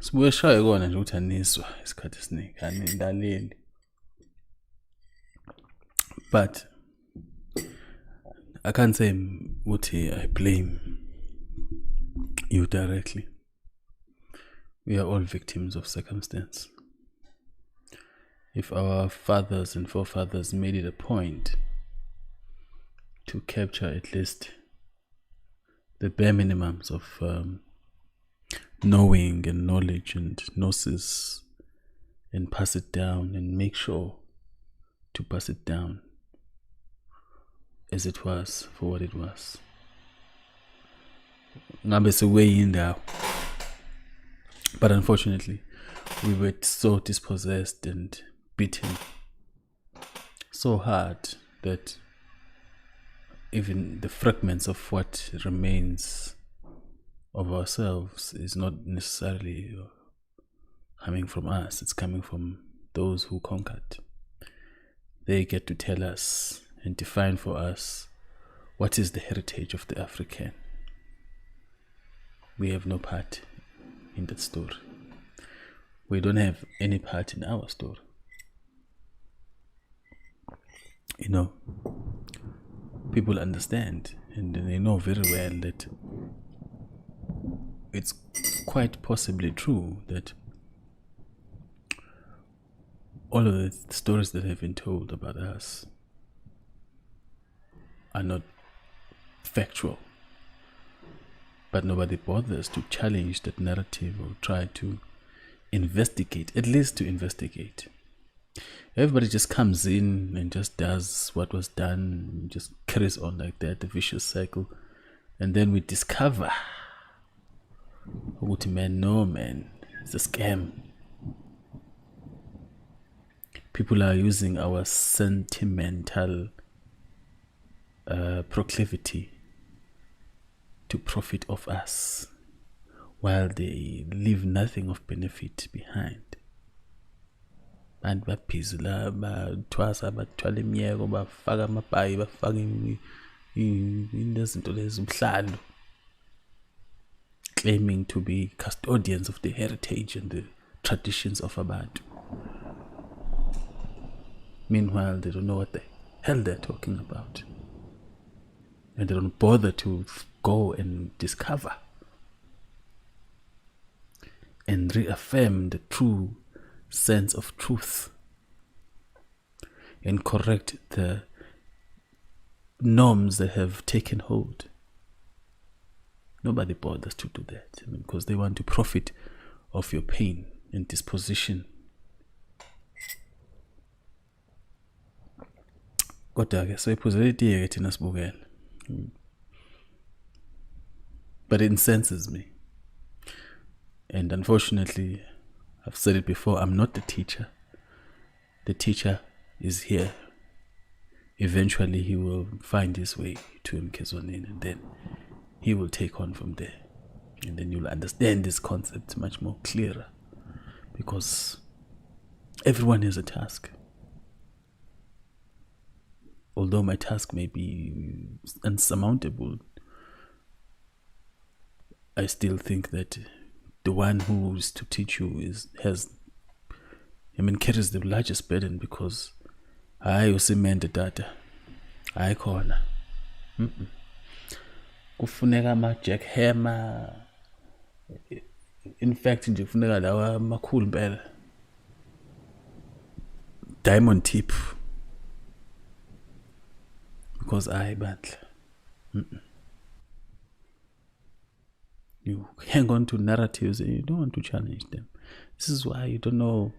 Sibuye shaye kona nje ukuthi aniswa isikhathi esiningi aningaleli. But I can't say ukuthi I blame you directly. We are all victims of circumstance. If our fathers and forefathers made it a point to capture at least the bare minimums of knowing and knowledge and gnosis, and pass it down and make sure to pass it down as it was for what it was. Ngabe way in there. But unfortunately, we were so dispossessed and beaten so hard that even the fragments of what remains of ourselves is not necessarily coming from us, it's coming from those who conquered. They get to tell us and define for us what is the heritage of the African. We have no part in that story. We don't have any part in our story. You know, people understand and they know very well that it's quite possibly true that all of the stories that have been told about us are not factual, but nobody bothers to challenge that narrative or try to investigate, at least to investigate. Everybody just comes in and just does what was done, just carries on like that, a vicious cycle, and then we discover, man, it's a scam. People are using our sentimental proclivity to profit off us, while they leave nothing of benefit behind. And baphizula bathwasa bathwala imiyeko bafaka amabhayi bafaka izinto lezi ubuhlalo, claiming to be custodians of the heritage and the traditions of abantu. Meanwhile, they don't know what the hell they're talking about, and they don't bother to go and discover and reaffirm the true sense of truth and correct the norms that have taken hold. Nobody bothers to do that, because they want to profit off your pain and disposition Kodwa-ke soyiphuzela itiye-ke thina sibukela. But it incenses me. And unfortunately, I've said it before, I'm not the teacher. The teacher is here. Eventually he will find his way to Mkezonin, and then he will take on from there. And then you'll understand this concept much more clearer. Because everyone has a task. Although my task may be unsurmountable, I still think that the one who is to teach you carries the largest burden, because I usimende data ayikhona. Kufuneka ama jackhammer. In fact nje kufuneka lawa amakhulu impela. Diamond tip. Because I battle. You hang on to narratives and you don't want to challenge them. This is why you don't know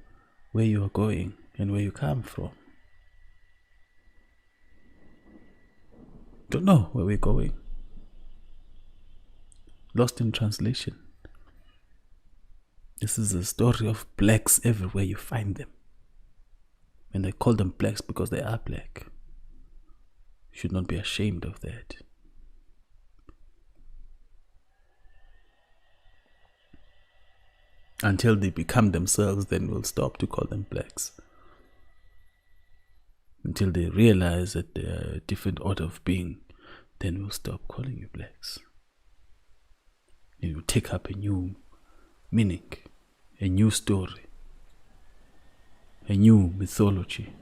where you are going and where you come from. Don't know where we're going. Lost in translation. This is a story of blacks everywhere you find them. And I call them blacks because they are black. You should not be ashamed of that. Until they become themselves, then we'll stop to call them blacks. Until they realize that they're a different order of being, then we'll stop calling you blacks. You will take up a new meaning, a new story, a new mythology.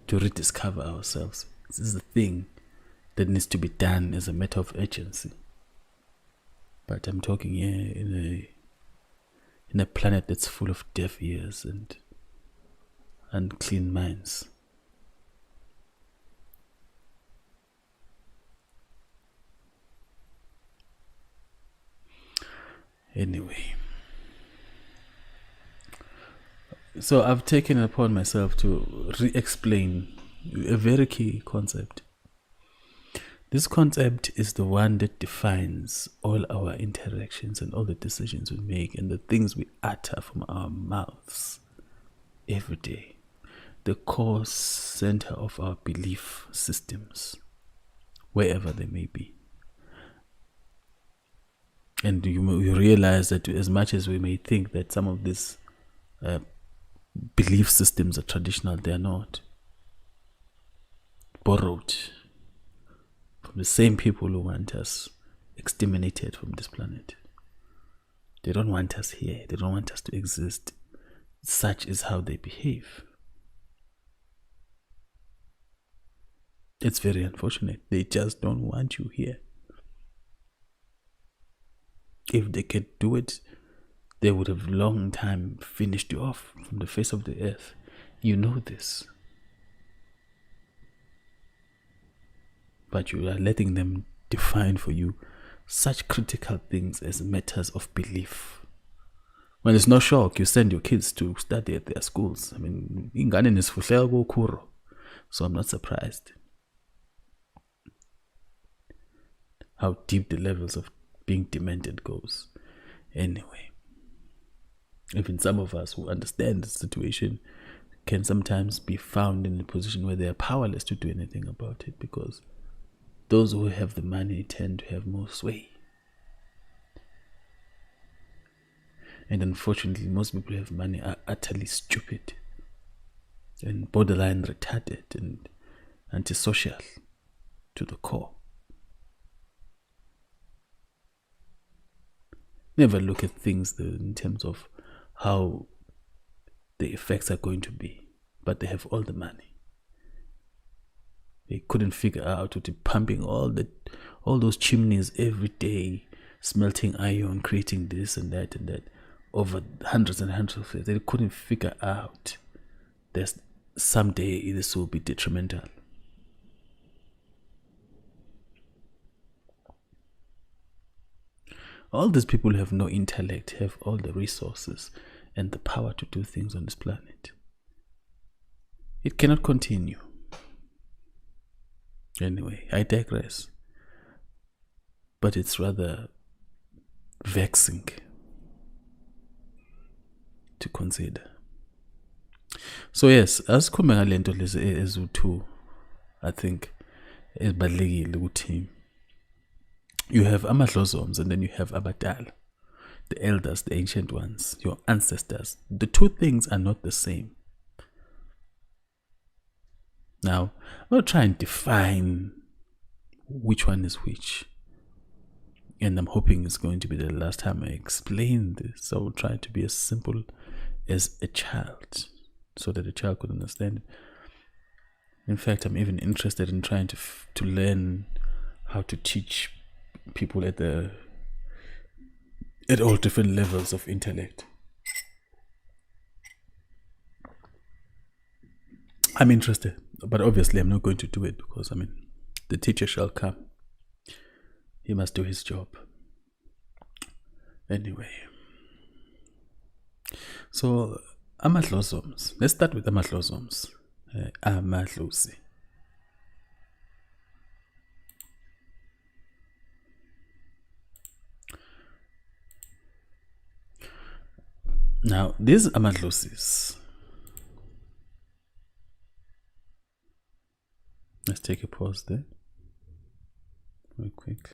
To rediscover ourselves. This is the thing that needs to be done as a matter of urgency. But I'm talking here in a planet that's full of deaf ears and unclean minds. Anyway, so I've taken it upon myself to re-explain a very key concept. This concept is the one that defines all our interactions and all the decisions we make and the things we utter from our mouths every day. The core center of our belief systems, wherever they may be. And you realize that as much as we may think that some of these belief systems are traditional, they are not. Borrowed from the same people who want us exterminated from this planet. They don't want us here. They don't want us to exist. Such is how they behave. It's very unfortunate. They just don't want you here. If they could do it, they would have long time finished you off from the face of the earth. You know this. But you are letting them define for you such critical things as matters of belief. When it's no shock, you send your kids to study at their schools. I mean, ingane nisifihlela kukhuro. So I'm not surprised how deep the levels of being demented goes. Anyway, even some of us who understand the situation can sometimes be found in a position where they are powerless to do anything about it, because those who have the money tend to have more sway. And unfortunately, most people who have money are utterly stupid and borderline retarded and antisocial to the core. Never look at things in terms of how the effects are going to be, but they have all the money. They couldn't figure out to pumping all those chimneys every day, smelting iron, creating this and that over hundreds and hundreds of years. They couldn't figure out that someday this will be detrimental. All these people have no intellect, have all the resources, and the power to do things on this planet. It cannot continue. Anyway, I digress. But it's rather vexing to consider. So yes, as lento lezi ezu-2, I think ezibalulekile ukuthi you have AMADLOZI and then you have ABADALA, the elders, the ancient ones, your ancestors. The two things are not the same. Now, I'm going to try and define which one is which. And I'm hoping it's going to be the last time I explain this. I will try to be as simple as a child so that a child could understand it. In fact, I'm even interested in trying to learn how to teach people at all different levels of intellect. I'm interested, but obviously I'm not going to do it because, the teacher shall come. He must do his job. Anyway. So, AMADLOZI. Let's start with AMADLOZI. AMADLOZI. Now, these AMADLOZIs. Let's take a pause there. Real quick.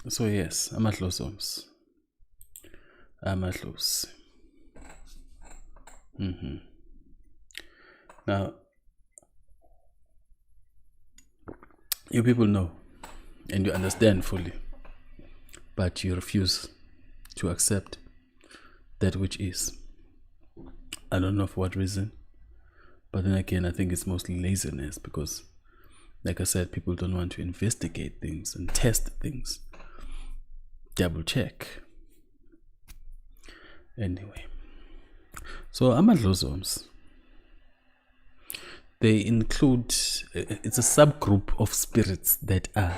So yes, AMADLOZI. AMADLOZI. Now, you people know and you understand fully, but you refuse to accept that which is. I don't know for what reason, but then again, I think it's mostly laziness because, like I said, people don't want to investigate things and test things. Double check. Anyway, so AMADLOZI, they include, it's a subgroup of spirits that are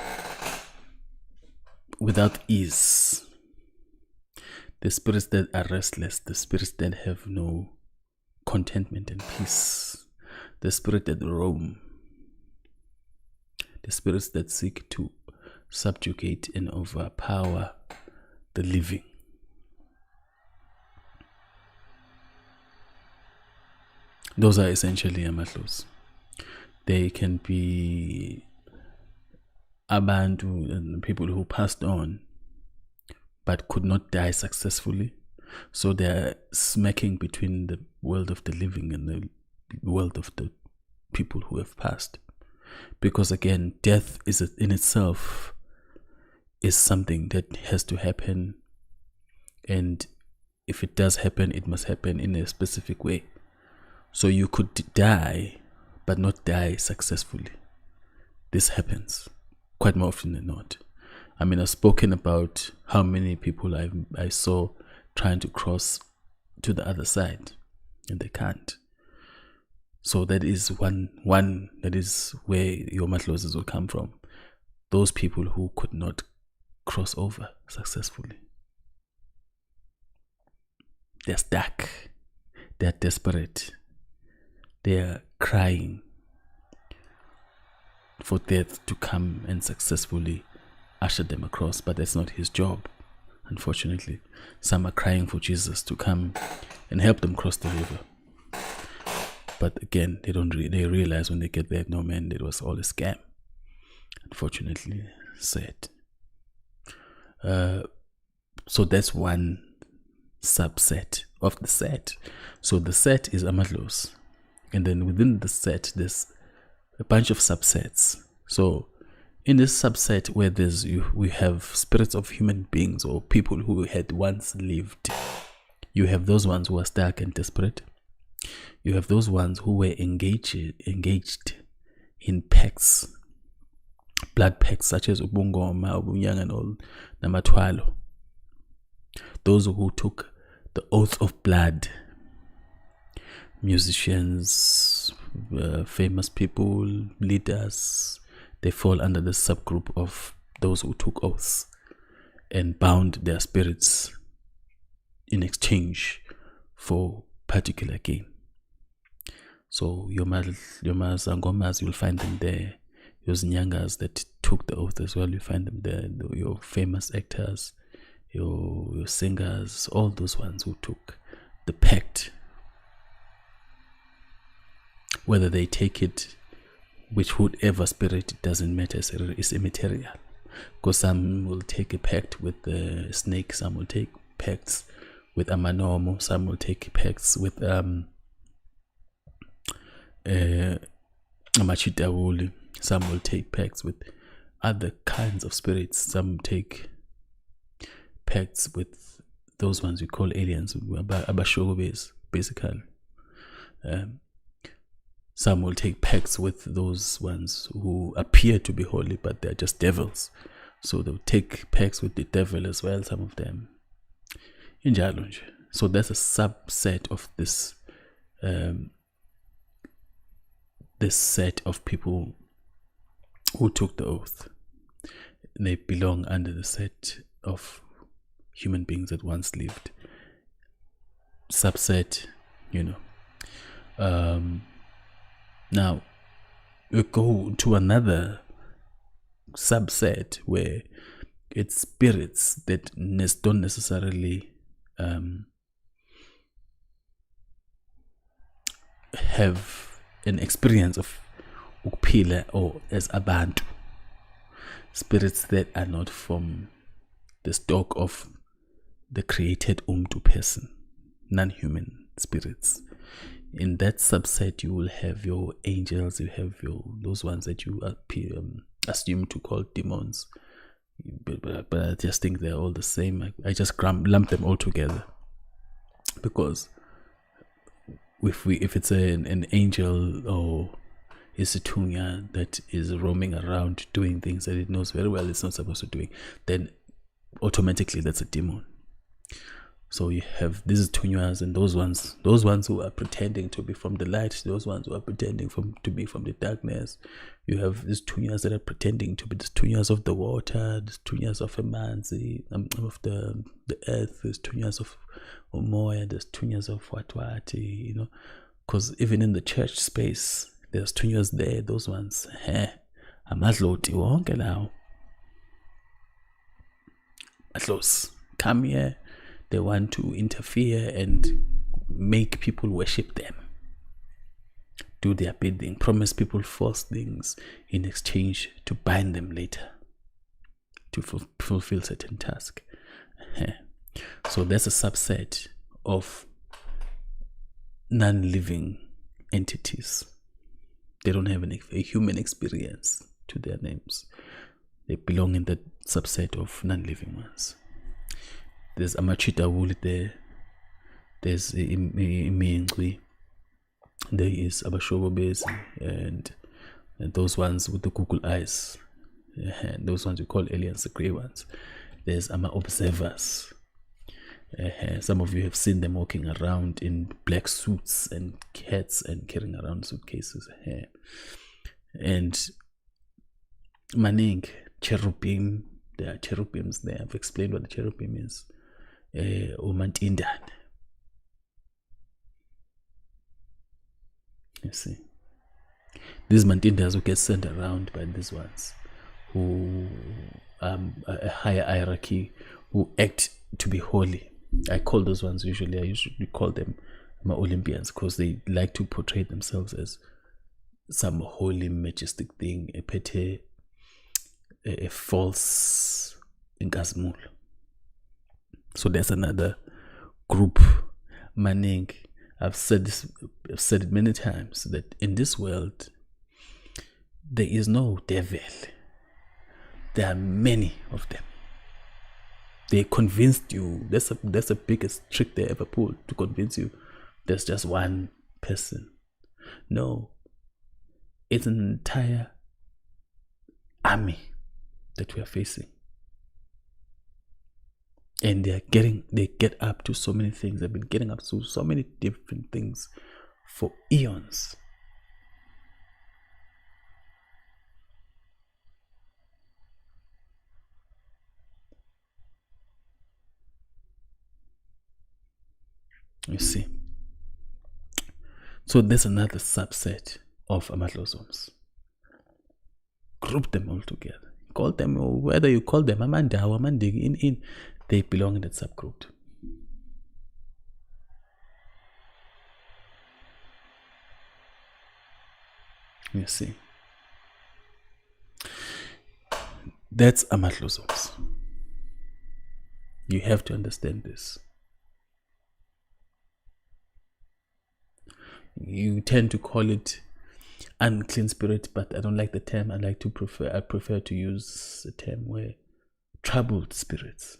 without ease, the spirits that are restless, the spirits that have no contentment and peace, the spirit that roam, the spirits that seek to subjugate and overpower the living. Those are essentially AMADLOZI. They can be abantu and people who passed on but could not die successfully. So they are smacking between the world of the living and the world of the people who have passed. Because again, death is in itself is something that has to happen, and if it does happen, it must happen in a specific way. So you could die but not die successfully. This happens quite more often than not. I've spoken about how many people I saw trying to cross to the other side and they can't. So that is one that is where your AMADLOZI will come from. Those people who could not cross over successfully. They're stuck. They're desperate. They're crying for death to come and successfully usher them across, but that's not his job, unfortunately. Some are crying for Jesus to come and help them cross the river. But again, they realize when they get there, no man, it was all a scam. Unfortunately, sad. So that's one subset of the set. So the set is AMADLOZI, and then within the set there's a bunch of subsets. So in this subset where we have spirits of human beings or people who had once lived, you have those ones who are stuck and desperate. You have those ones who were engaged in pacts, blood pacts such as ubungoma, ubunyanga, and all namathwalo. Those who took the oath of blood, musicians, famous people, leaders, they fall under the subgroup of those who took oaths and bound their spirits in exchange for particular gain. So your zangomas, you'll find them there. Your zinyangas that took the oath as well, you find them there. Your famous actors, your singers, all those ones who took the pact, whether they take it which whatever spirit, it doesn't matter, it's immaterial. Because some will take a pact with the snake, some will take pacts with amanomo, some will take pacts with amachitawuli, some will take pacts with other kinds of spirits, some take pacts with those ones we call aliens, abashogobes, basically. Some will take pacts with those ones who appear to be holy, but they're just devils. So they'll take pacts with the devil as well, some of them. So that's a subset of this this set of people who took the oath. They belong under the set of human beings that once lived. Subset, now we go to another subset where it's spirits that don't necessarily have an experience of ukuphila or as abantu. Spirits that are not from the stock of the created umtu person, non-human spirits. In that subset, you will have your angels, you have those ones that you assume to call demons, but I just think they're all the same. I just lump them all together, because if it's an angel or is a tunya that is roaming around doing things that it knows very well it's not supposed to do, then automatically that's a demon. So you have these tunyas and those ones who are pretending to be from the light, those ones who are pretending to be from the darkness. You have these tunyas that are pretending to be the tunyas of the water, the tunyas of amanzi, of the earth, there's tunyas of umoya, there's tunyas of watwati, because even in the church space, there's tunyas there, those ones. Amadloti wonke lawo. Adlos, come here. They want to interfere and make people worship them, do their bidding, promise people false things in exchange to bind them later, to fulfill certain task. So that's a subset of non-living entities. They don't have a human experience to their names. They belong in that subset of non-living ones. There's amachita wool there. There's imingwi. There is abashogobes and those ones with the Google eyes. Those ones we call aliens, the grey ones. There's observers. Some of you have seen them walking around in black suits and hats and carrying around suitcases. And maning cherubim. There are cherubims there. I've explained what the cherubim is. Umantindane. You see, these mantindas who get sent around by these ones who a higher hierarchy, who act to be holy. I call those ones I usually call them Olympians, because they like to portray themselves as some holy, majestic thing, a false inkazimulo. So there's another group, Maning. I've said it many times, that in this world there is no devil. There are many of them. They convinced you. That's the biggest trick they ever pulled, to convince you there's just one person. No, it's an entire army that we are facing. And they get up to so many things. They've been getting up to so many different things for eons. You see. So there's another subset of AMADLOZI. Group them all together. Call them, whether you call them Amanda or Amandigi, they belong in that subgroup. You see. That's AMADLOZI. You have to understand this. You tend to call it unclean spirit, but I don't like the term. I prefer to use the term where troubled spirits.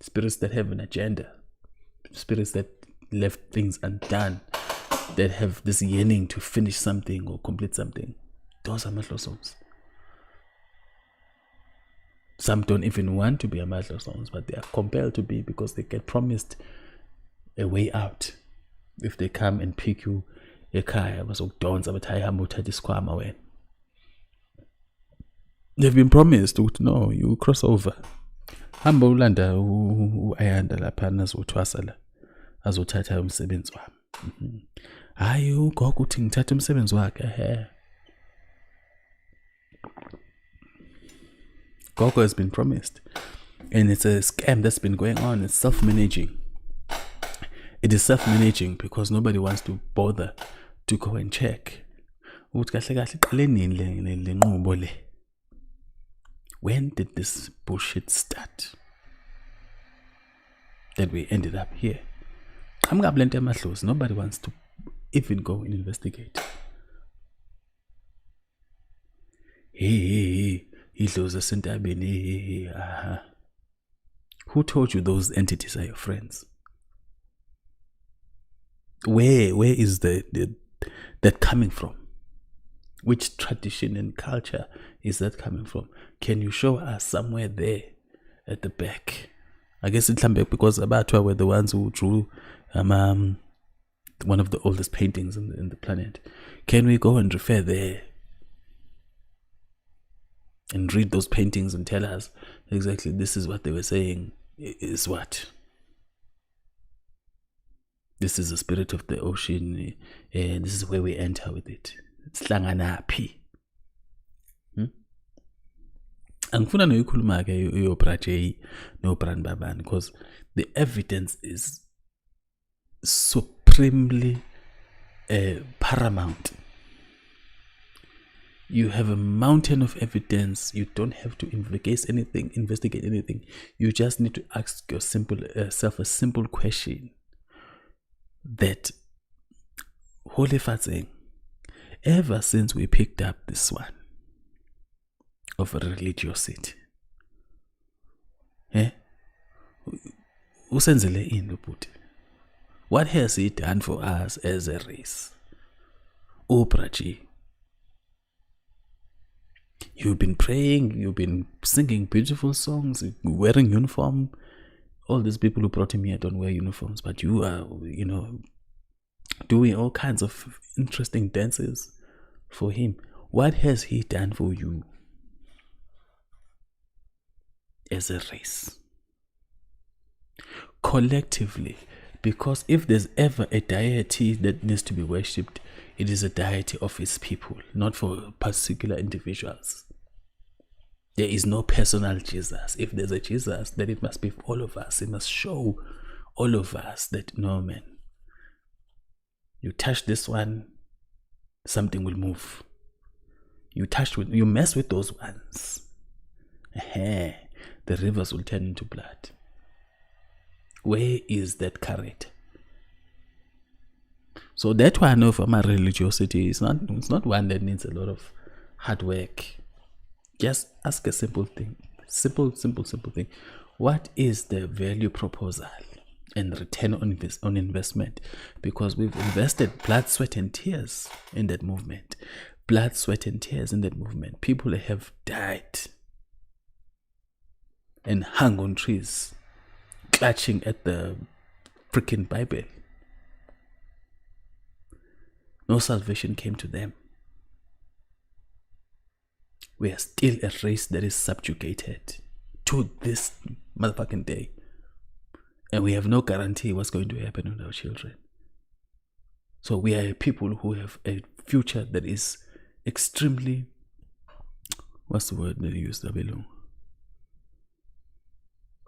Spirits that have an agenda. Spirits that left things undone. That have this yearning to finish something or complete something. Those are AMADLOZI. Some don't even want to be AMADLOZI, but they are compelled to be because they get promised a way out. If they come and pick you ekhaya bazokudonsa bathi ayihamba uthatha isikhwama wena. They've been promised ukuthi no, you cross over. Hamba ulanda uayanda lapha nazothwasa la. Azothatha umsebenzi wami. Hayi ugogo uthi ngithatha umsebenzi wakhe. Gogo has been promised. And it's a scam that's been going on. It's self-managing. It is self-managing because nobody wants to bother to go and check. When did this bullshit start? That we ended up here. Nobody wants to even go and investigate. Who told you those entities are your friends? Where is that coming from? Which tradition and culture is that coming from? Can you show us somewhere there at the back? I guess it's because Abatwa were the ones who drew one of the oldest paintings in the planet. Can we go and refer there and read those paintings and tell us exactly this is what they were saying is what? This is the spirit of the ocean, and this is where we enter with it. It's langanapi. Angifuna noyikhuluma ke uyobra J nobrand babani, because the evidence is supremely paramount. You have a mountain of evidence. You don't have to investigate anything. You just need to ask yourself a simple question. That Holy Fatsing, ever since we picked up this one of religiosity, what has he done for us as a race? Oprachi, you've been praying, you've been singing beautiful songs, wearing uniform. All these people who brought him here don't wear uniforms, but you are, doing all kinds of interesting dances for him. What has he done for you as a race? Collectively, because if there's ever a deity that needs to be worshipped, it is a deity of his people, not for particular individuals. There is no personal Jesus. If there's a Jesus, then it must be for all of us. It must show all of us that, no man, You touch this one, something will move. You mess with those ones, the rivers will turn into blood. Where is that current? So that one of my religiosity is not one that needs a lot of hard work. Just ask a simple thing. Simple thing. What is the value proposal and return on investment? Because we've invested blood, sweat, and tears in that movement. Blood, sweat, and tears in that movement. People have died and hung on trees, clutching at the freaking Bible. No salvation came to them. We are still a race that is subjugated to this motherfucking day. And we have no guarantee what's going to happen with our children. So we are people who have a future that is extremely, what's the word that you use, Abelu?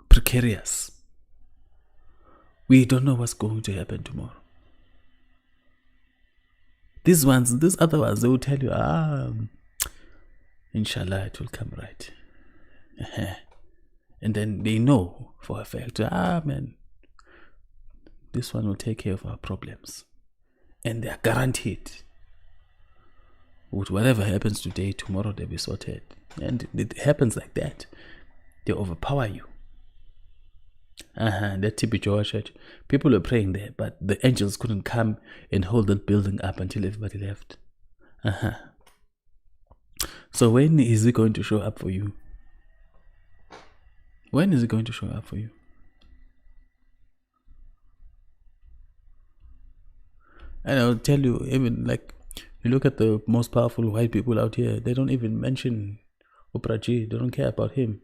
Precarious. We don't know what's going to happen tomorrow. These other ones, they will tell you, inshallah, it will come right. And then they know for a fact, man, this one will take care of our problems. And they are guaranteed. With whatever happens today, tomorrow they'll be sorted. And it happens like that. They overpower you. That typical church. People were praying there, but the angels couldn't come and hold that building up until everybody left. So when is he going to show up for you? When is he going to show up for you? And I'll tell you, even like, you look at the most powerful white people out here, they don't even mention Opraji. They don't care about him.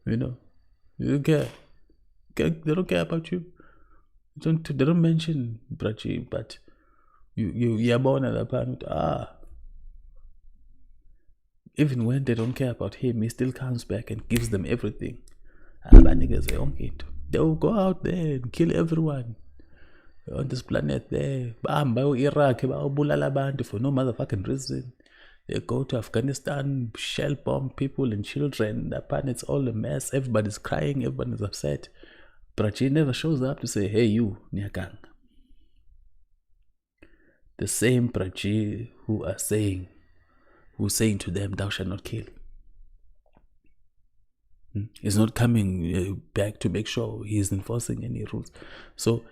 You know, they don't care. They don't care about you. They don't mention Prachi, but you're born at a planet. Even when they don't care about him, he still comes back and gives them everything. They will go out there and kill everyone on this planet there. Iraq, for no motherfucking reason. They go to Afghanistan, shell bomb people and children. The planet's all a mess. Everybody's crying. Everybody's upset. Prachi never shows up to say, hey, you, Nyakang. The same Prachi who's saying to them, thou shalt not kill. Is not coming back to make sure he is enforcing any rules. So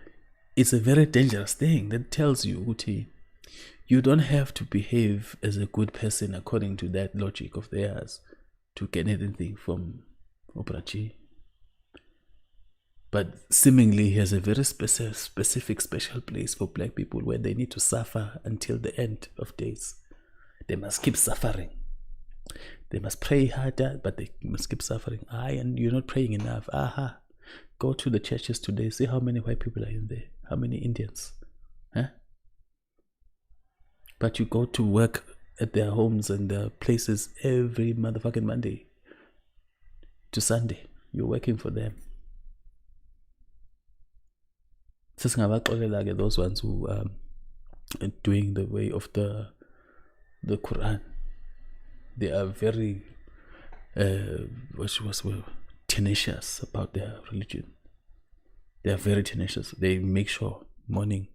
it's a very dangerous thing that tells you, Uti, you don't have to behave as a good person according to that logic of theirs to get anything from Oprachi. But seemingly he has a very specific special place for black people where they need to suffer until the end of days. They must keep suffering. They must pray harder, but they must keep suffering. And you're not praying enough. Go to the churches today. See how many white people are in there. How many Indians? But you go to work at their homes and their places every motherfucking Monday to Sunday. You're working for them. Those ones who are doing the way of the Quran. They are very tenacious about their religion. They are very tenacious. They make sure morning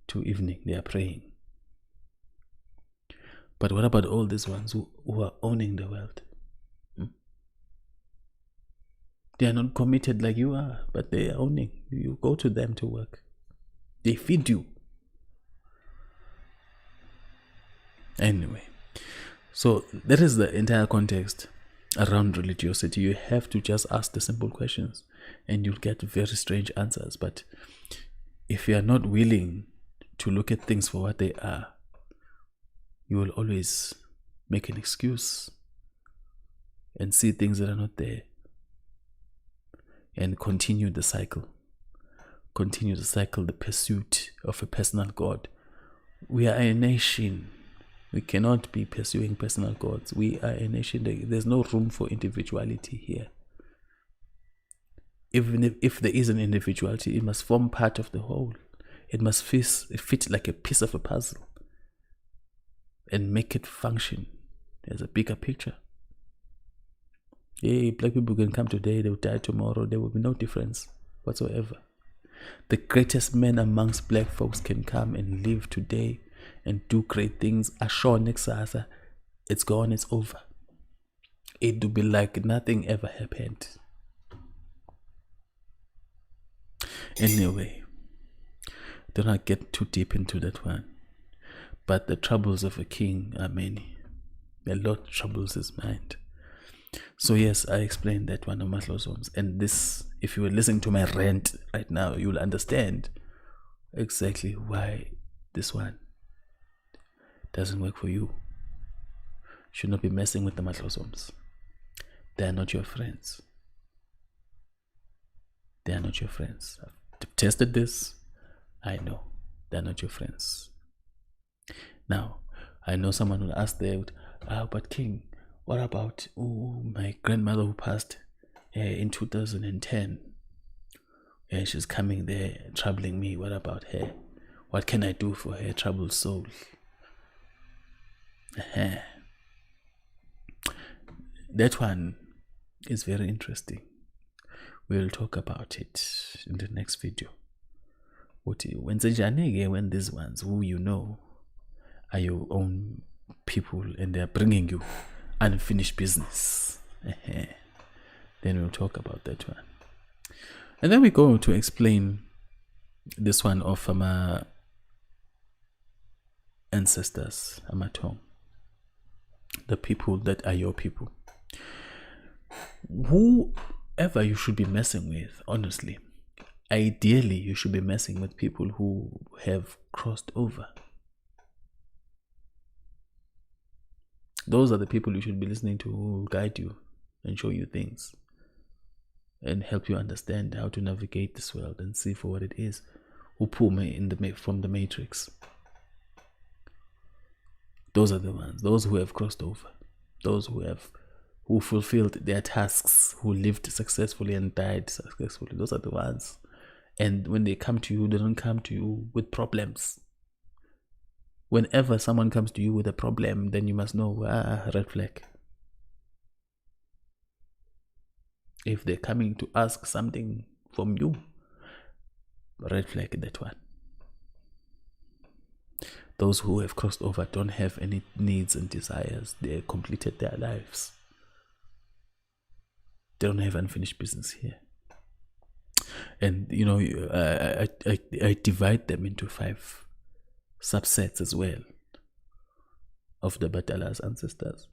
to evening they are praying. But what about all these ones who are owning the world? They are not committed like you are, but they are owning. You go to them to work. They feed you. Anyway, so that is the entire context around religiosity. You have to just ask the simple questions and you'll get very strange answers. But if you are not willing to look at things for what they are, you will always make an excuse and see things that are not there and continue the cycle. Continue the cycle, the pursuit of a personal God. We are a nation. We cannot be pursuing personal gods. We are a nation. There's no room for individuality here. Even if there is an individuality, it must form part of the whole. It must fit like a piece of a puzzle and make it function as a bigger picture. Yeah, black people can come today, they will die tomorrow, there will be no difference whatsoever. The greatest men amongst black folks can come and live today and do great things. Asho nexasa, it's gone, it's over. It will be like nothing ever happened. Anyway, do not get too deep into that one. But the troubles of a king are many. A lot troubles his mind. So yes, I explained that one of AMADLOZI. And this, if you were listening to my rant right now, you'll understand exactly why this one doesn't work for you. You should not be messing with the AMADLOZI. They are not your friends. They are not your friends. I've tested this. I know they're not your friends. Now, I know someone will ask there, but King, what about my grandmother who passed in 2010? She's coming there, troubling me. What about her? What can I do for her troubled soul? That one is very interesting. We'll talk about it in the next video. When these ones who you know are your own people and they're bringing you unfinished business, then we'll talk about that one. And then we go to explain this one of our ancestors, amathongo, the people that are your people. Whoever you should be messing with, honestly, ideally you should be messing with people who have crossed over. Those are the people you should be listening to, who will guide you and show you things and help you understand how to navigate this world and see for what it is. From the matrix. Those are the ones, those who have crossed over, those who fulfilled their tasks, who lived successfully and died successfully. Those are the ones. And when they come to you, they don't come to you with problems. Whenever someone comes to you with a problem, then you must know, red flag. If they're coming to ask something from you, red flag, that one. Those who have crossed over don't have any needs and desires. They completed their lives. They don't have unfinished business here. And you know, I divide them into 5 subsets as well of the Abadala's ancestors.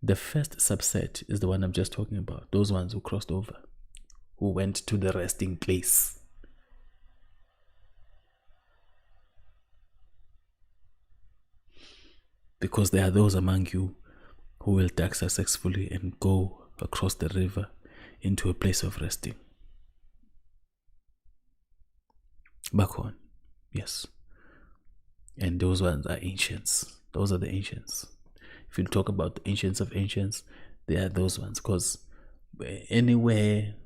The first subset is the one I'm just talking about. Those ones who crossed over, who went to the resting place. Because there are those among you who will die successfully and go across the river into a place of resting. Back on, yes. And those ones are ancients. Those are the ancients. If you talk about the ancients of ancients, they are those ones. Because anywhere,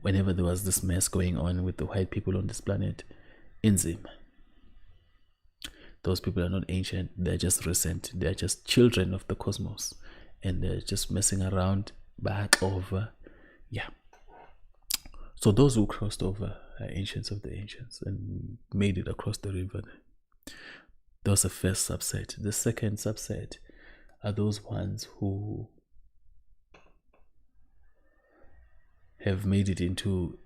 whenever there was this mess going on with the white people on this planet, Inzim, those people are not ancient. They're just recent. They're just children of the cosmos. And they're just messing around back over. Yeah. So those who crossed over are ancients of the ancients and made it across the river. That was the first subset. The second subset are those ones who have made it into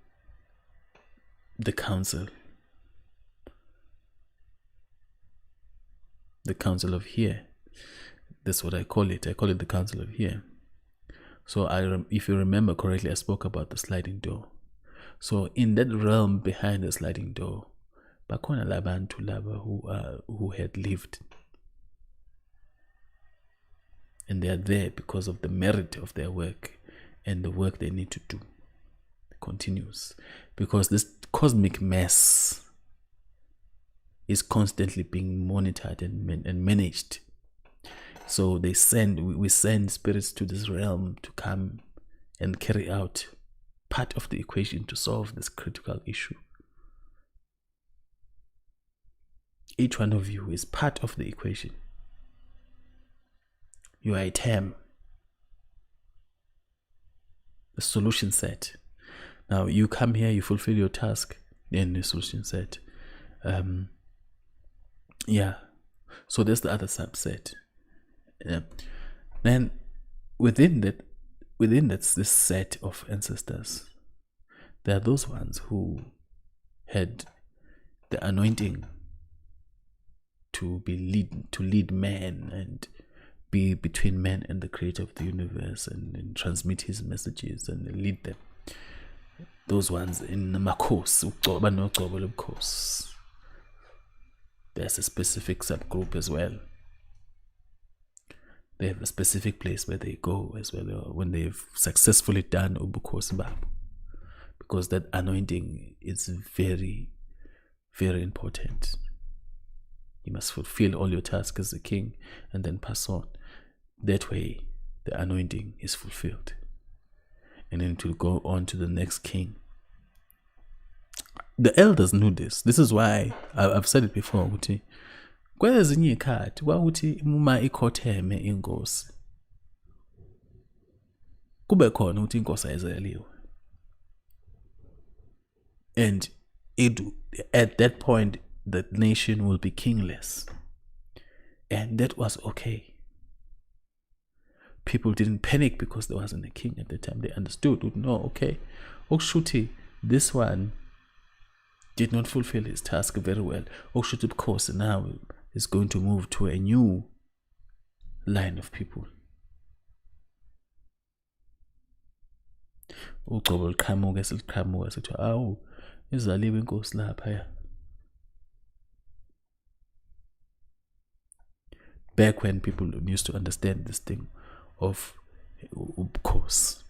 the council. The council of here. That's what I call it. I call it the council of here. So if you remember correctly, I spoke about the sliding door. So in that realm behind the sliding door, bakhona labantu laba who had lived, and they are there because of the merit of their work and the work they need to do. It continues because this cosmic mess is constantly being monitored and managed. So we send spirits to this realm to come and carry out part of the equation to solve this critical issue. Each one of you is part of the equation. You are a term, a solution set. Now you come here, you fulfill your task, then the solution set. Yeah. So there's the other subset. Then within this set of ancestors, there are those ones who had the anointing to lead man and be between man and the creator of the universe and transmit his messages and lead them. Those ones in Makos, there's a specific subgroup as well. They have a specific place where they go as well when they've successfully done Ubukos Bab, because that anointing is very, very important. You must fulfill all your tasks as a king and then pass on. That way, the anointing is fulfilled. And then to go on to the next king. The elders knew this. This is why I've said it before. Kwezinye ikhathi kwakuthi uma ikhotheme inkosi kube khona ukuthi inkosi ayizaliwe. And at that point the nation will be kingless. And that was okay. People didn't panic because there wasn't a king at the time. They understood, no, okay, Okshuti, this one did not fulfill his task very well. Okshuti, of course, now is going to move to a new line of people. Ugcobo liqhamuka seliqhamuka sithi awu izaliwe inkosi lapha ya. Back when people used to understand this thing of course.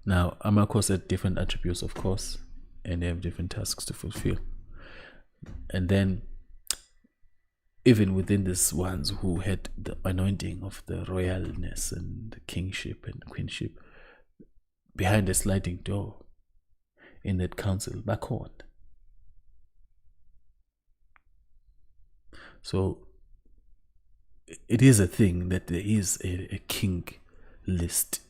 Now, Amakos had different attributes, of course, and they have different tasks to fulfill. And then, even within these ones who had the anointing of the royalness and the kingship and queenship, behind a sliding door in that council, back on. So, it is a thing that there is a king list.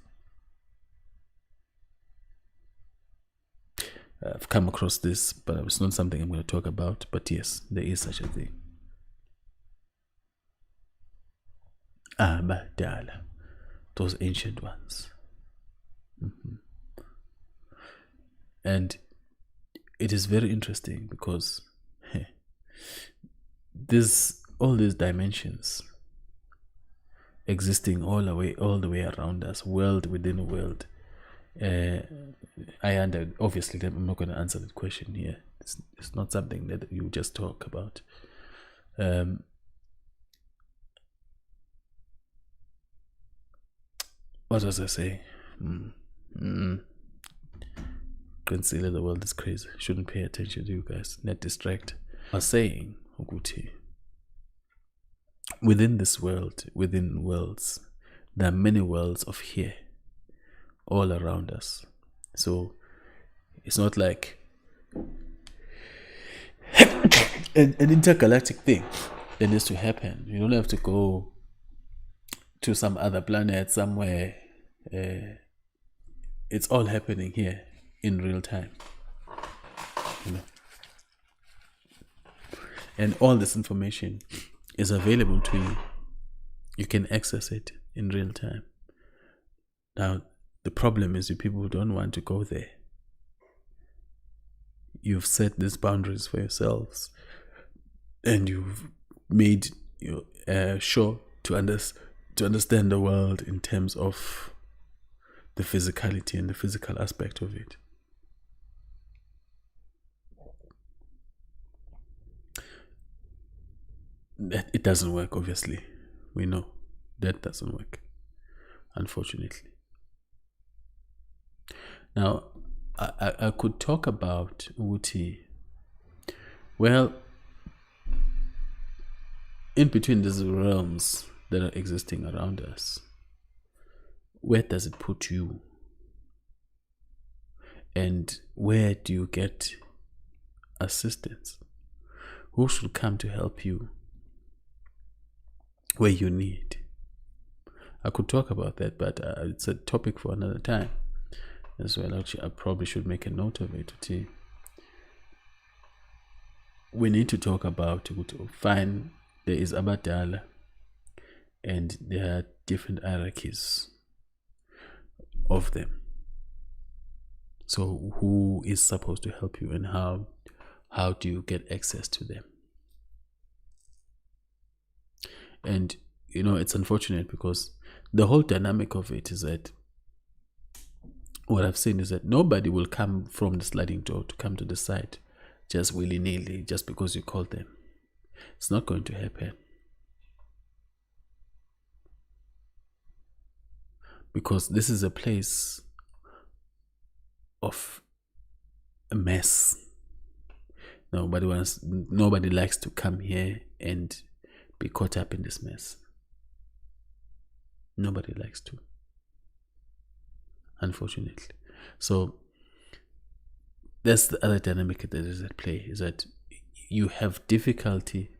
I've come across this, but it's not something I'm going to talk about. But yes, there is such a thing. Abadala, those ancient ones. And it is very interesting because all these dimensions existing all the way around us, world within a world. Obviously I'm not going to answer that question here. It's not something that you just talk about. What was I saying? Consider the world is crazy. Shouldn't pay attention to you guys. Not distract. I was saying, Oguti, within this world, within worlds, there are many worlds of here all around us. So it's not like an intergalactic thing that needs to happen. You don't have to go to some other planet somewhere. It's all happening here in real time. You know? And all this information is available to you. You can access it in real time. Now, the problem is you people who don't want to go there. You've set these boundaries for yourselves, and you've made sure to understand the world in terms of the physicality and the physical aspect of it. It doesn't work, obviously. We know that doesn't work, unfortunately. Now, I could talk about Uti. Well, in between these realms that are existing around us, where does it put you? And where do you get assistance? Who should come to help you where you need? I could talk about that, but it's a topic for another time as well. Actually, I probably should make a note of it. We need to talk about find there is Abadala, and there are different hierarchies of them. So who is supposed to help you, and how do you get access to them? And it's unfortunate because the whole dynamic of it is that what I've seen is that nobody will come from the sliding door to come to the side just willy-nilly just because you call them. It's not going to happen. Because this is a place of a mess. Nobody likes to come here and be caught up in this mess. Nobody likes to, unfortunately. So that's the other dynamic that is at play, is that you have difficulty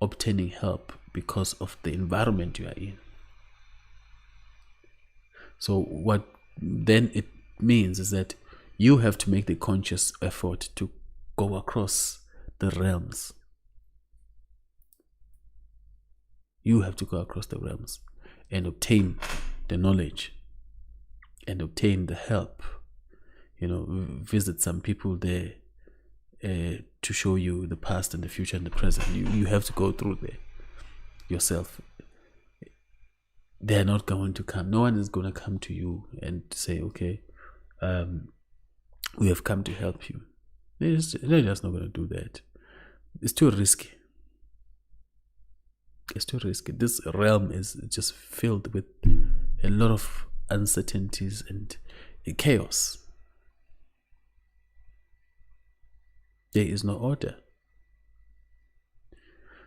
obtaining help because of the environment you are in. So what then it means is that you have to make the conscious effort to go across the realms. You have to go across the realms and obtain the knowledge and obtain the help. Visit some people there to show you the past and the future and the present. You have to go through there yourself. They're not going to come. No one is going to come to you and say, okay, we have come to help you. They're just not going to do that. It's too risky. It's too risky. This realm is just filled with a lot of uncertainties and chaos. There is no order.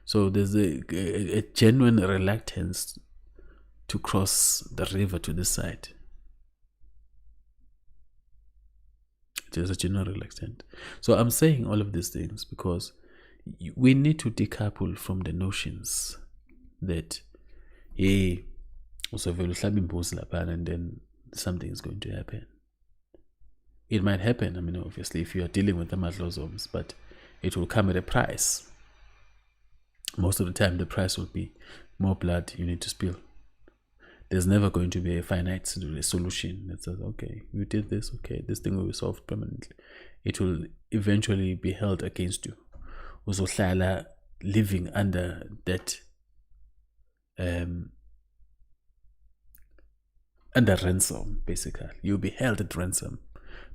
So there's a genuine reluctance to cross the river to this side. There's a genuine reluctance. So I'm saying all of these things because we need to decouple from the notions that, hey, and then something is going to happen. It might happen, obviously, if you are dealing with the AMADLOZI, but it will come at a price. Most of the time, the price will be more blood you need to spill. There's never going to be a finite solution that says, okay, you did this, okay, this thing will be solved permanently. It will eventually be held against you. Uzohlala living under that under ransom, basically. You'll be held at ransom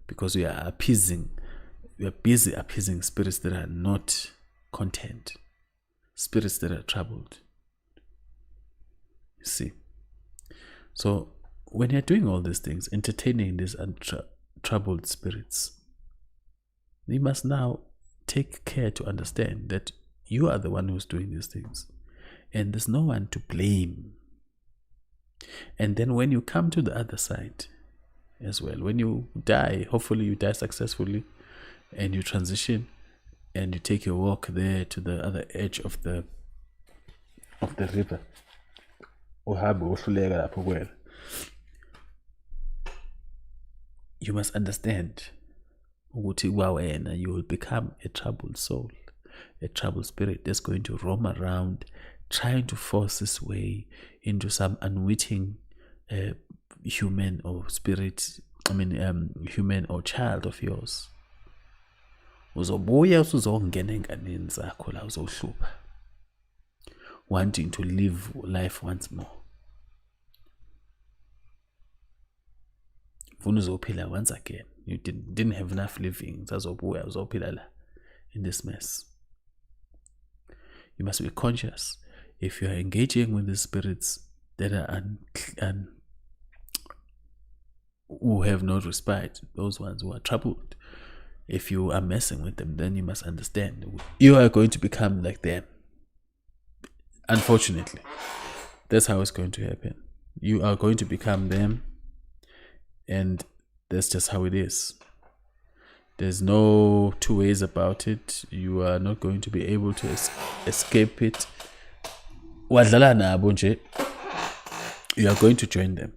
because you are busy appeasing spirits that are not content, spirits that are troubled. You see? So when you're doing all these things, entertaining these troubled spirits, you must now take care to understand that you are the one who's doing these things. And there's no one to blame. And then when you come to the other side as well, when you die, hopefully you die successfully, and you transition and you take your walk there to the other edge of the river. You must understand that you will become a troubled soul, a troubled spirit that's going to roam around trying to force its way into some unwitting human or spirit, human or child of yours. Uzobuya usuzongena enganeni zakho la uzohlupha, wanting to live life once more. Ufuna uzophila once again. You didn't have enough living. Uzobuya uzophila la in this mess. You must be conscious. If you are engaging with the spirits that are who have no respite, those ones who are troubled, if you are messing with them, then you must understand you are going to become like them. Unfortunately, that's how it's going to happen. You are going to become them, And that's just how it is. There's no two ways about it. You are not going to be able to escape it. Wadlala nabo nje. You are going to join them.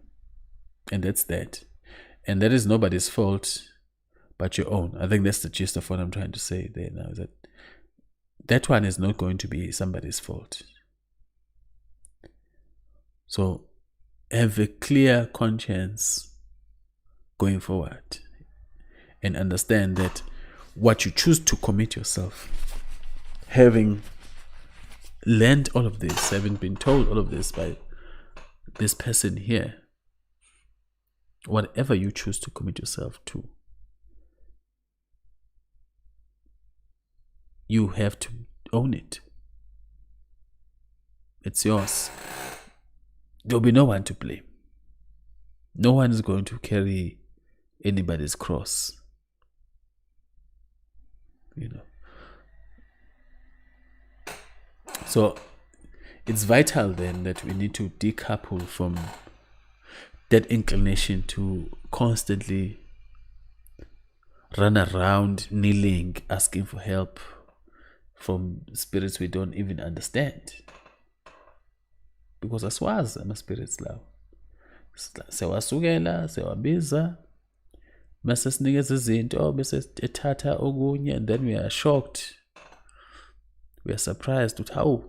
And that's that. And that is nobody's fault but your own. I think that's the gist of what I'm trying to say there now. That one is not going to be somebody's fault. So have a clear conscience going forward. And understand that what you choose to commit yourself, having learned all of this, having been told all of this by this person here, whatever you choose to commit yourself to, you have to own it. It's yours. There'll be no one to blame. No one is going to carry anybody's cross. So it's vital then that we need to decouple from that inclination to constantly run around kneeling, asking for help from spirits we don't even understand. Because aswazi ama-spirits lawo. Sewasukela, sewabiza, bese sinikeza izinto, bese ethatha okunye, and then we are shocked. We are surprised with how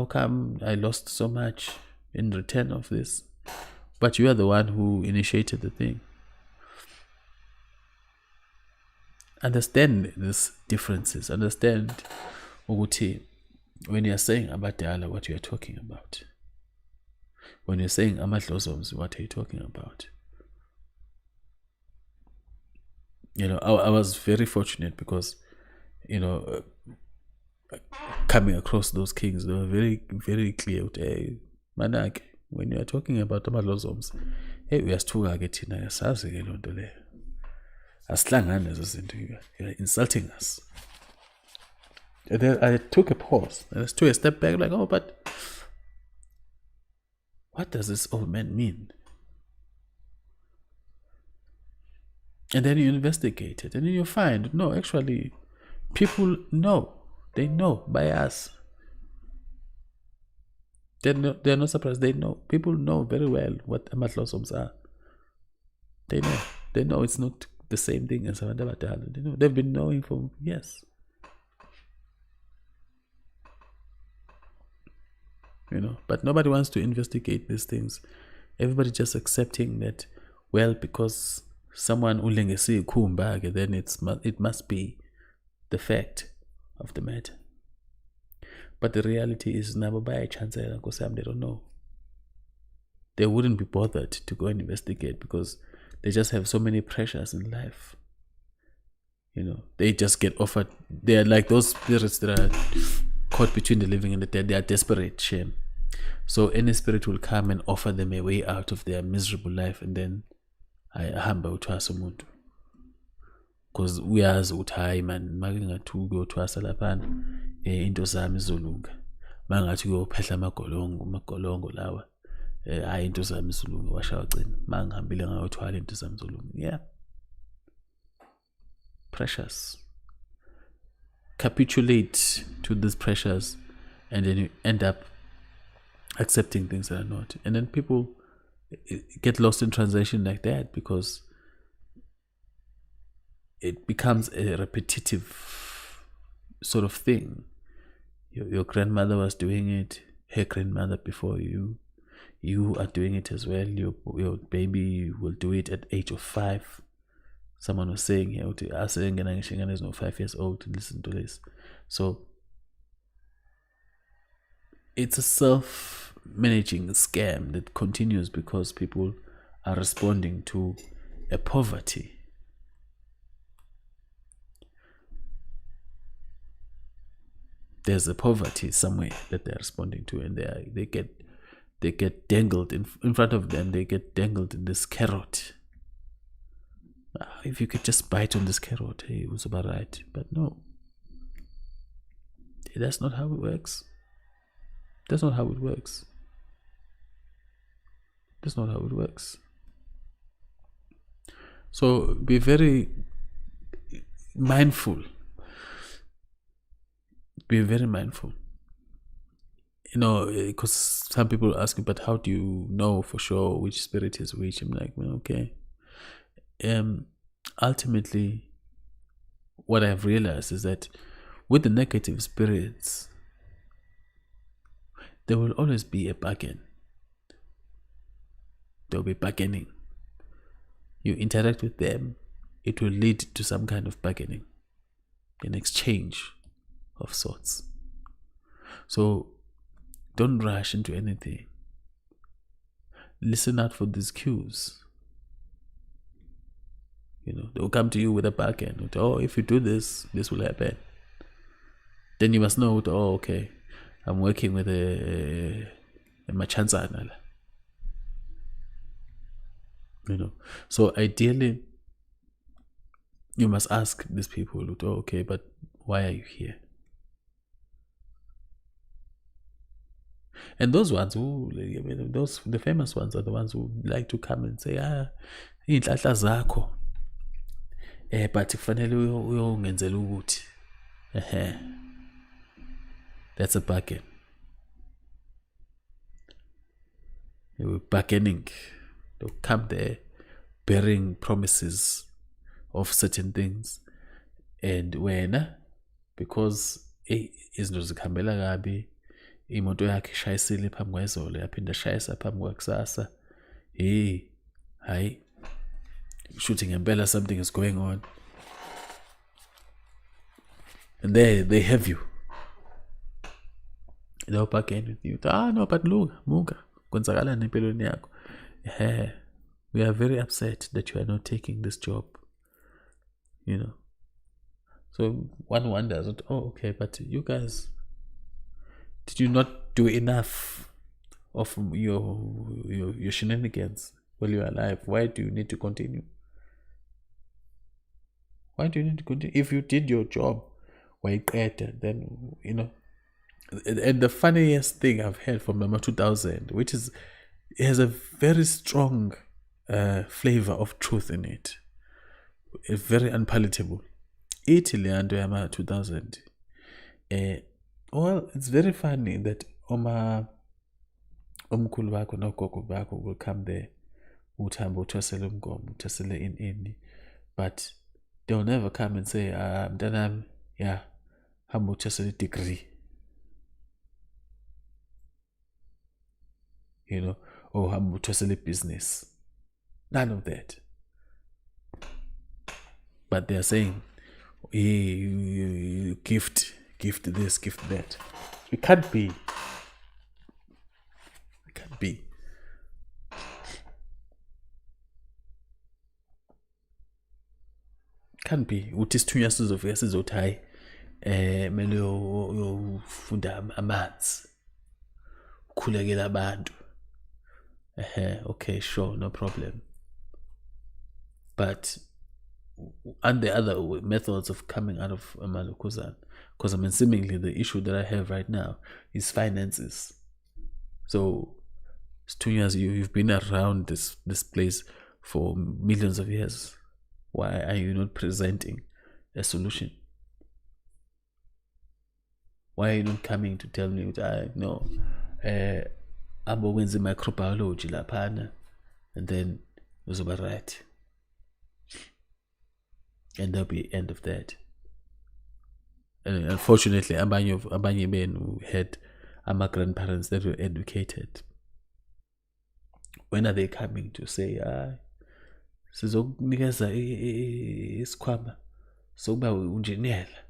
come I lost so much in return of this? But you are the one who initiated the thing. Understand these differences. Understand ukuthi when you are saying AMADALA, what you are talking about. When you're saying AMADLOZI, what are you talking about? I was very fortunate because, coming across those kings, they were very, very clear. Hey, Manak, when you are talking about AMADLOZI, hey, we are still getting you're insulting us. And then I took a pause and I took a step back, like, oh, but what does this old man mean? And then you investigate it, and then you find, no, actually, people know. They know by us. They're not surprised. They know. People know very well what AMADLOZI are. They know. They know it's not the same thing as AMADALA. They know. They've been knowing for years. But nobody wants to investigate these things. Everybody just accepting that, well, because someone ulengesi kumba, then it must be the fact of the matter. But the reality is, they don't know. They wouldn't be bothered to go and investigate because they just have so many pressures in life. They just get offered. They are like those spirits that are caught between the living and the dead. They are desperate, shame. So any spirit will come and offer them a way out of their miserable life, and then ahamba uthwasa umuntu. Because uyazi ukuthi hayi man, makungathi uyothwasa laphana into zami izolunga. Mangathi uyophehla amagolongo lawa hayi into zami izolunga washawa cina. Mangihambile ngayothwala into zami izolunga. Yeah. Pressures. Capitulate to these pressures, and then you end up accepting things that are not. And then people get lost in translation like that because it becomes a repetitive sort of thing. Your grandmother was doing it, her grandmother before you are doing it as well. Your baby will do it at age of 5. Someone was saying here, is not 5 years old to listen to this. So it's a self-managing scam that continues because people are responding to a poverty. There's a poverty somewhere that they're responding to, and they get dangled in front of them. They get dangled in this carrot. If you could just bite on this carrot, hey, it was about right. But no, that's not how it works. That's not how it works. That's not how it works. So be very mindful. Be very mindful. Because some people ask me, but how do you know for sure which spirit is which? I'm like, well, okay. Ultimately, what I've realized is that with the negative spirits, there will always be a bargain. There will be bargaining. You interact with them, it will lead to some kind of bargaining, an exchange of sorts. So don't rush into anything. Listen out for these cues. They'll come to you with a bargain. Oh, if you do this, this will happen. Then you must know, oh, okay, I'm working with a machanzana. So ideally, you must ask these people, oh, okay, but why are you here? And those ones the famous ones are the ones who like to come and say, iy'nhlahla zakho, but kufanele uyongenzela ukuthi. That's a bargain. You're bargaining. They'll come there bearing promises of certain things, and wena, because izinto zikhambela kabi, imoto yakhe ishayisile phambi kwezolo, yaphinda shayisa phambi kwakusasa, hayi, shooting ngempela, something is going on, and they have you. They'll bargain with you. No, but muka kwenzakalani empilweni yakho? We are very upset that you are not taking this job. So one wonders, oh, okay, but you guys, did you not do enough of your shenanigans while you are alive? Why do you need to continue? Why do you need to continue? If you did your job, why then, And the funniest thing I've heard from Number 2000, which is, it has a very strong flavor of truth in it. It's very unpalatable. Italy and Yama 2000. Well, it's very funny that omkhulu bakho nogogo bakho will come there, uthamba uthwasele umgomo, uthwasele ini, but they'll never come and say, mntanami, yeah, hamba uthwasele degree. Or hamba uthwasele business. None of that. But they are saying, gift this, gift that. It can't be. It can't be. Can't be. Uthi sithunywa sizofika sizothi hayi mele uyofunda amanzi, ukhulekela abantu. Okay, sure, no problem. But and the other methods of coming out of Malukuzan, because seemingly the issue that I have right now is finances. So it's 2 years, you've been around this place for millions of years. Why are you not presenting a solution? Why are you not coming to tell me that no, I'm going to microbiology lapana, and then it was about right. And there'll be end of that. And unfortunately, abanye benu had my grandparents that were educated. When are they coming to say, sizokunikeza isikhwama sokuba unjiniyela?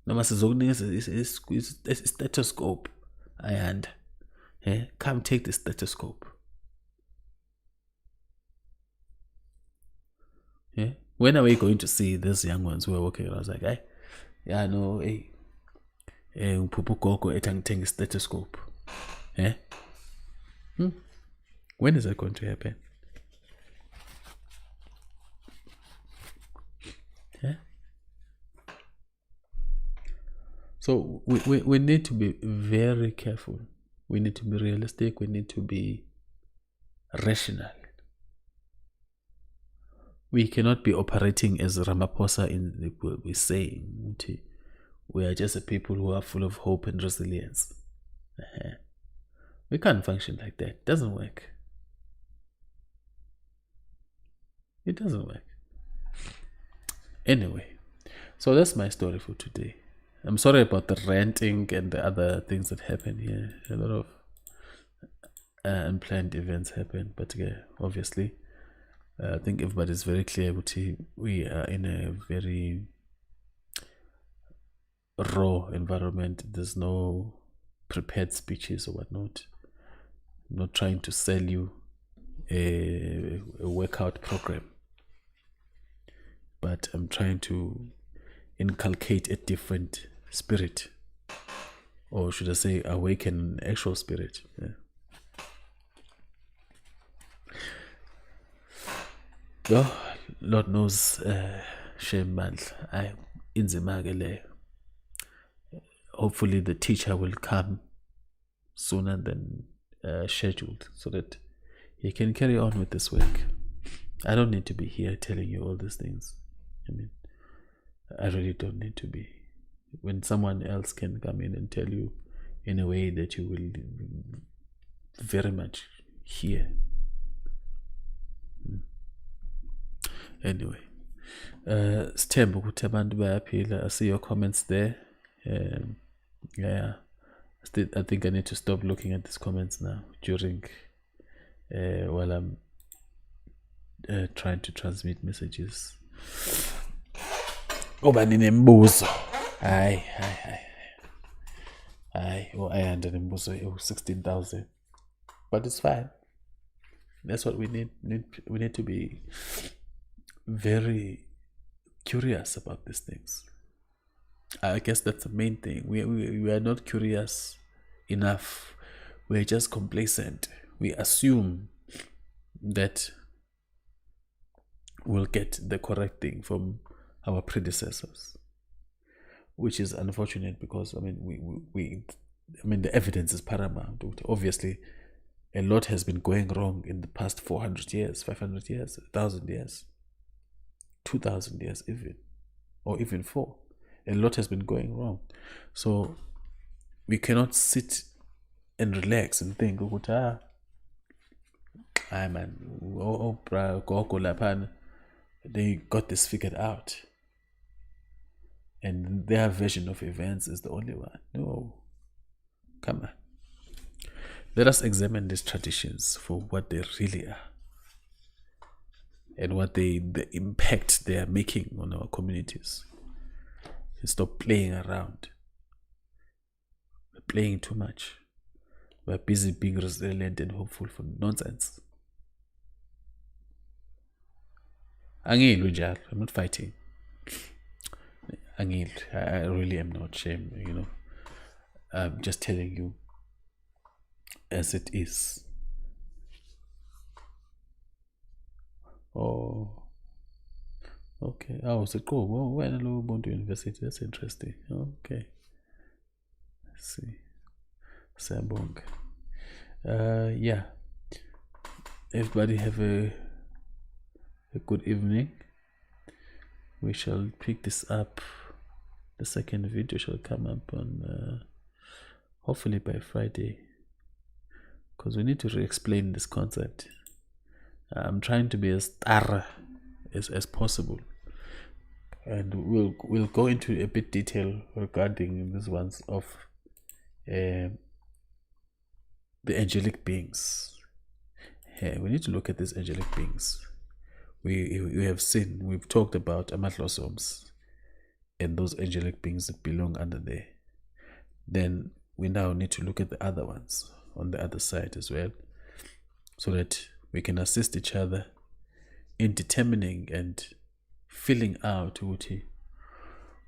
Noma sizokunikeza i-stethoscope ayanda. Come take the stethoscope. When are we going to see these young ones who are working? I was like, yeah, no, hey, Pupu Koko etang stethoscope. When is that going to happen? So we need to be very careful. We need to be realistic. We need to be rational. We cannot be operating as Ramaphosa is saying. We are just a people who are full of hope and resilience. We can't function like that. It doesn't work. It doesn't work. Anyway, so that's my story for today. I'm sorry about the ranting and the other things that happen here. A lot of unplanned events happen, but obviously, I think everybody's very clear. We are in a very raw environment. There's no prepared speeches or whatnot. I'm not trying to sell you a workout program, but I'm trying to inculcate a different spirit, or should I say awaken an actual spirit. Oh, Lord knows, shame man, hopefully the teacher will come sooner than scheduled so that he can carry on with this work. I don't need to be here telling you all these things. I mean, I really don't need to be. When someone else can come in and tell you in a way that you will very much hear. Anyway, Sithemba ukuthi abantu bayaphila. I see your comments there. Yeah, I think I need to stop looking at these comments now during while I'm trying to transmit messages. Ngoba ninembuzo. Hayi. I nembuzo 16,000. But it's fine. That's what we need. We need to be very curious about these things. I guess that's the main thing. We are not curious enough. We're just complacent. We assume that we'll get the correct thing from our predecessors, which is unfortunate because I mean the evidence is paramount. Obviously, a lot has been going wrong in the past 400 years, 500 years, 1,000 years, 2,000 years even, or even 4. A lot has been going wrong. So we cannot sit and relax and think, they got this figured out. And their version of events is the only one. No. Come on. Let us examine these traditions for what they really are. And what the impact they are making on our communities. Stop playing around. We're playing too much. We're busy being resilient and hopeful for nonsense. I'm not fighting. I really am not ashamed, I'm just telling you as it is. Oh, okay. Oh, so cool. Well, when I go to university, that's interesting. Okay. Let's see. Sambong. Yeah. Everybody have a good evening. We shall pick this up. The second video shall come up on hopefully by Friday, because we need to re-explain this concept. I'm trying to be as thorough as possible, and we'll go into a bit detail regarding these ones of the angelic beings. We need to look at these angelic beings. We have seen, we've talked about AMADLOZI and those angelic beings that belong under there. Then we now need to look at the other ones on the other side as well, so that we can assist each other in determining and filling out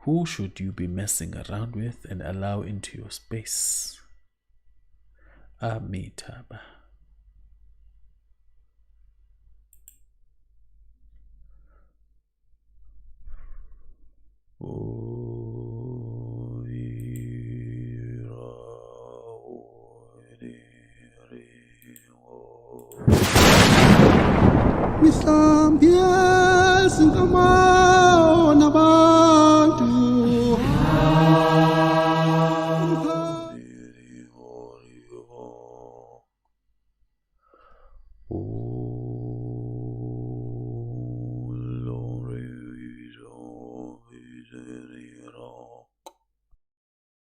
who should you be messing around with and allow into your space. Amitabha. Oh, Mihlambi ezinkamani